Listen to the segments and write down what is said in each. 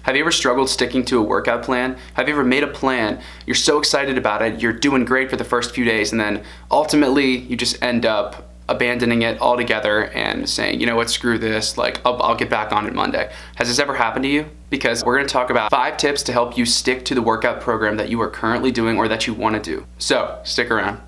Have you ever struggled sticking to a workout plan? Have you ever made a plan, you're so excited about it, you're doing great for the first few days, and then ultimately you just end up abandoning it altogether and saying, you know what, screw this, like I'll get back on it Monday. Has this ever happened to you? Because we're gonna talk about 5 tips to help you stick to the workout program that you are currently doing or that you wanna do. So, stick around.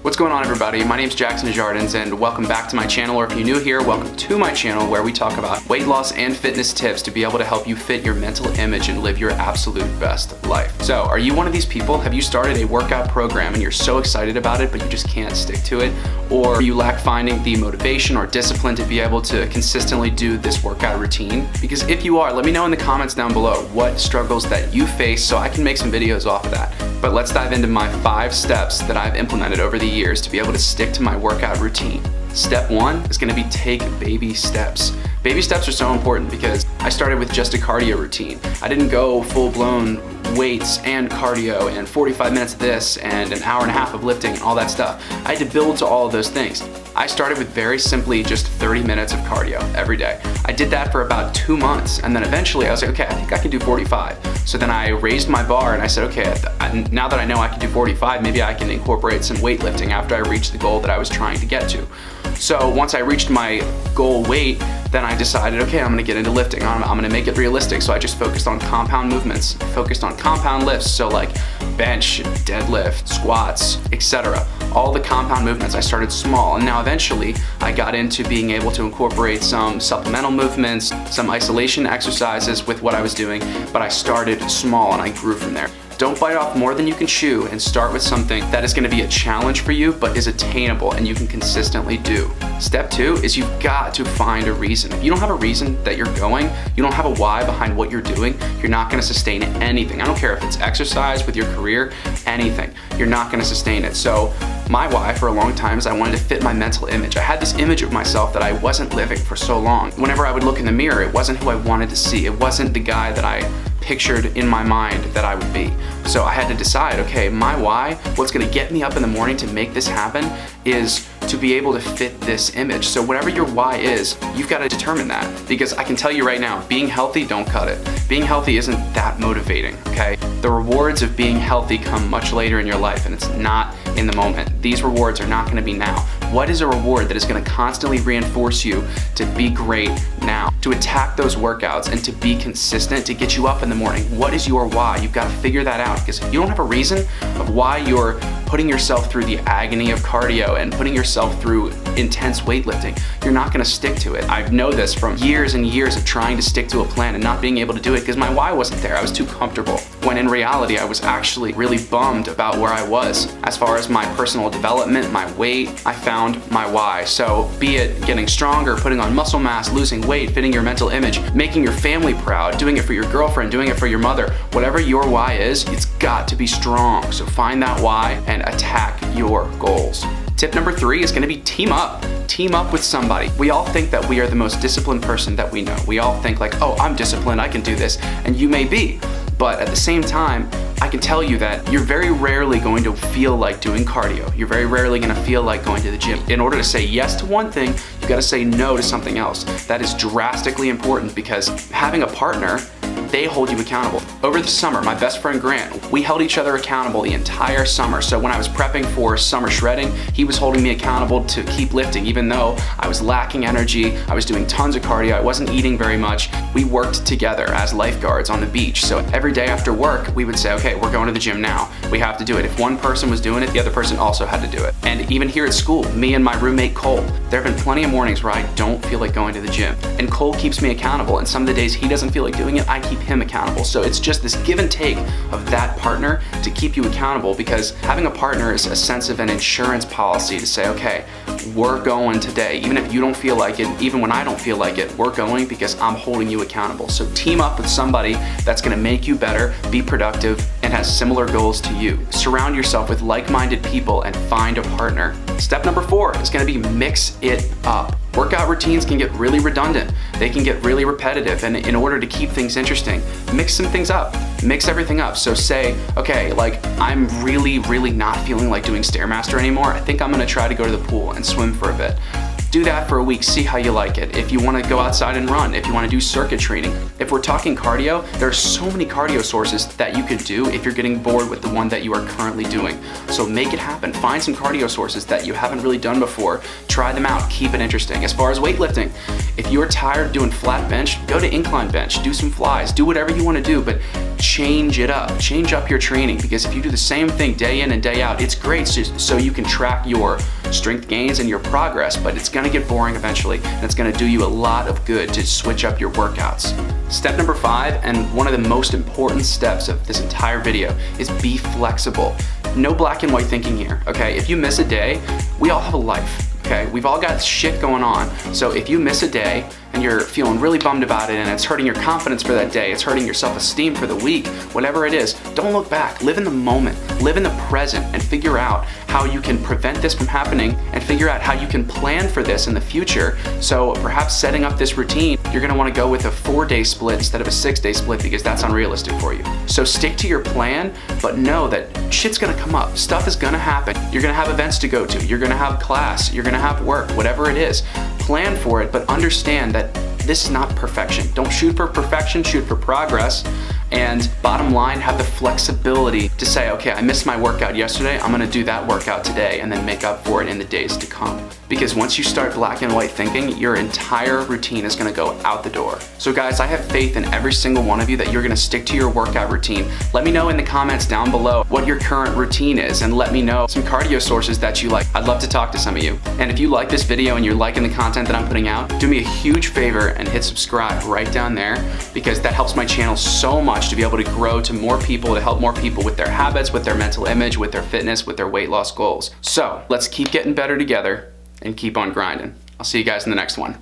What's going on, everybody? My name's Jackson Jardins and welcome back to my channel, or if you're new here, welcome to my channel where we talk about weight loss and fitness tips to be able to help you fit your mental image and live your absolute best life. So, are you one of these people? Have you started a workout program and you're so excited about it but you just can't stick to it? Or you lack finding the motivation or discipline to be able to consistently do this workout routine? Because if you are, let me know in the comments down below what struggles that you face so I can make some videos off of that. But let's dive into my 5 steps that I've implemented over the years to be able to stick to my workout routine. Step 1 is going to be take baby steps. Baby steps are so important because I started with just a cardio routine. I didn't go full-blown weights and cardio and 45 minutes of this and an hour and a half of lifting and all that stuff. I had to build to all of those things. I started with very simply just 30 minutes of cardio every day. I did that for about 2 months, and then eventually I was like, okay, I think I can do 45. So then I raised my bar and I said, okay, now that I know I can do 45, maybe I can incorporate some weightlifting after I reach the goal that I was trying to get to. So once I reached my goal weight, then I decided, okay, I'm gonna get into lifting. I'm gonna make it realistic. So I just focused on compound movements, focused on compound lifts. So like bench, deadlift, squats, etc. All the compound movements. I started small, and now eventually I got into being able to incorporate some supplemental movements, some isolation exercises with what I was doing, but I started small and I grew from there. Don't bite off more than you can chew and start with something that is going to be a challenge for you but is attainable and you can consistently do. Step 2 is you've got to find a reason. If you don't have a reason that you're going, you don't have a why behind what you're doing, you're not going to sustain anything. I don't care if it's exercise, with your career, anything. You're not going to sustain it. So my why for a long time is I wanted to fit my mental image. I had this image of myself that I wasn't living for so long. Whenever I would look in the mirror, it wasn't who I wanted to see. It wasn't the guy that I pictured in my mind that I would be. So I had to decide, okay, my why, what's gonna get me up in the morning to make this happen is to be able to fit this image. So whatever your why is, you've got to determine that. Because I can tell you right now, being healthy, don't cut it. Being healthy isn't that motivating, okay? The rewards of being healthy come much later in your life, and it's not in the moment. These rewards are not gonna be now. What is a reward that is gonna constantly reinforce you to be great now, to attack those workouts and to be consistent, to get you up in the morning? What is your why? You've got to figure that out, because if you don't have a reason of why you're putting yourself through the agony of cardio and putting yourself through intense weightlifting, you're not gonna stick to it. I know this from years and years of trying to stick to a plan and not being able to do it because my why wasn't there. I was too comfortable. When in reality, I was actually really bummed about where I was. As far as my personal development, my weight, I found my why. So be it getting stronger, putting on muscle mass, losing weight, fitting your mental image, making your family proud, doing it for your girlfriend, doing it for your mother, whatever your why is, it's got to be strong. So find that why and attack your goals. Tip number 3 is gonna be team up. Team up with somebody. We all think that we are the most disciplined person that we know. We all think like, oh, I'm disciplined, I can do this, and you may be. But at the same time, I can tell you that you're very rarely going to feel like doing cardio. You're very rarely gonna feel like going to the gym. In order to say yes to one thing, you gotta say no to something else. That is drastically important because having a partner, they hold you accountable. Over the summer, my best friend Grant, we held each other accountable the entire summer. So when I was prepping for summer shredding, he was holding me accountable to keep lifting even though I was lacking energy, I was doing tons of cardio, I wasn't eating very much. We worked together as lifeguards on the beach. So every day after work, we would say, okay, we're going to the gym now. We have to do it. If one person was doing it, the other person also had to do it. And even here at school, me and my roommate Cole, there have been plenty of mornings where I don't feel like going to the gym. And Cole keeps me accountable. And some of the days he doesn't feel like doing it, I keep him accountable. So it's just this give and take of that partner to keep you accountable, because having a partner is a sense of an insurance policy to say, okay, we're going today. Even if you don't feel like it, even when I don't feel like it, we're going because I'm holding you accountable. So team up with somebody that's gonna make you better, be productive, and and has similar goals to you. Surround yourself with like-minded people and find a partner. Step number 4 is gonna be mix it up. Workout routines can get really redundant. They can get really repetitive, and in order to keep things interesting, mix some things up. Mix everything up. So say, okay, like I'm really not feeling like doing Stairmaster anymore. I think I'm gonna try to go to the pool and swim for a bit. Do that for a week, see how you like it. If you wanna go outside and run, if you wanna do circuit training. If we're talking cardio, there are so many cardio sources that you could do if you're getting bored with the one that you are currently doing. So make it happen. Find some cardio sources that you haven't really done before. Try them out, keep it interesting. As far as weightlifting, if you're tired of doing flat bench, go to incline bench, do some flies, do whatever you wanna do, but change it up. Change up your training, because if you do the same thing day in and day out, it's great so you can track your strength gains and your progress, but it's gonna get boring eventually, and it's gonna do you a lot of good to switch up your workouts. Step number 5, and one of the most important steps of this entire video, is be flexible. No black and white thinking here, okay? If you miss a day, we all have a life. Okay, we've all got shit going on. So if you miss a day and you're feeling really bummed about it and it's hurting your confidence for that day, it's hurting your self-esteem for the week, whatever it is, don't look back. Live in the moment, live in the present, and figure out how you can prevent this from happening and figure out how you can plan for this in the future. So perhaps setting up this routine, you're gonna wanna go with a 4-day split instead of a 6-day split, because that's unrealistic for you. So stick to your plan, but know that shit's gonna come up. Stuff is gonna happen. You're gonna have events to go to. You're gonna have class. You're gonna have work, whatever it is. Plan for it, but understand that this is not perfection. Don't shoot for perfection, shoot for progress. And bottom line, have the flexibility to say, okay, I missed my workout yesterday, I'm gonna do that workout today, and then make up for it in the days to come. Because once you start black and white thinking, your entire routine is gonna go out the door. So guys, I have faith in every single one of you that you're gonna stick to your workout routine. Let me know in the comments down below what your current routine is, and let me know some cardio sources that you like. I'd love to talk to some of you. And if you like this video and you're liking the content that I'm putting out, do me a huge favor and hit subscribe right down there, because that helps my channel so much to be able to grow to more people, to help more people with their habits, with their mental image, with their fitness, with their weight loss goals. So let's keep getting better together and keep on grinding. I'll see you guys in the next one.